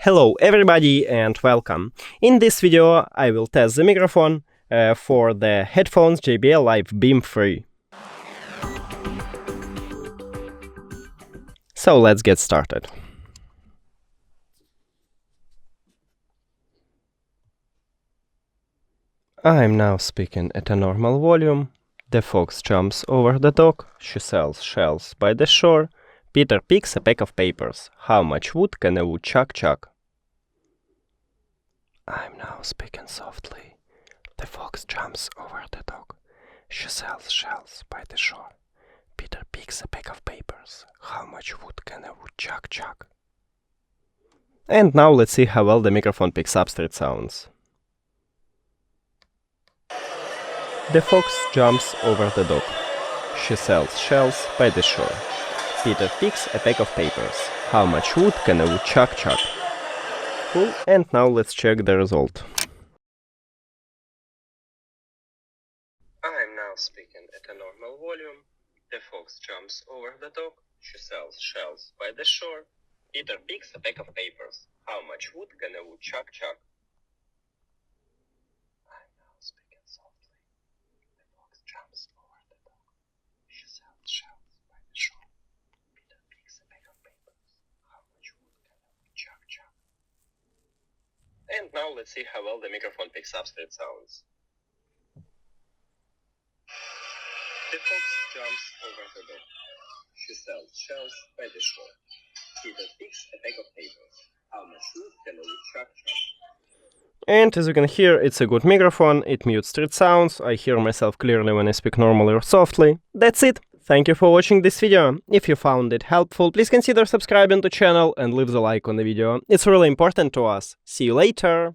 Hello everybody and welcome. In this video I will test the microphone for the headphones JBL Live Beam 3. So let's get started. I'm now speaking at a normal volume. The fox jumps over the dock, she sells shells by the shore. Peter picks a pack of papers. How much wood can a woodchuck chuck? I'm now speaking softly. The fox jumps over the dock. She sells shells by the shore. Peter picks a pack of papers. How much wood can a woodchuck chuck? And now let's see how well the microphone picks up street sounds. The fox jumps over the dock. She sells shells by the shore. Peter picks a pack of papers. How much wood can a woodchuck chuck? Cool, and now let's check the result. I'm now speaking at a normal volume. The fox jumps over the dock. She sells shells by the shore. Peter picks a pack of papers. How much wood can a woodchuck chuck? I'm now speaking softly. The fox jumps over the dock. She sells shells by the shore. Peter picks a pack of papers. How much wood can a woodchuck chuck? And now let's see how well the microphone picks up street sounds. The fox jumps over the dock. She sells shells by the shore. Peter picks a pack of papers. How much wood can a woodchuck chuck? And as you can hear, it's a good microphone, it mutes street sounds, I hear myself clearly when I speak normally or softly. That's it! Thank you for watching this video. If you found it helpful, please consider subscribing to the channel and leave the like on the video. It's really important to us. See you later!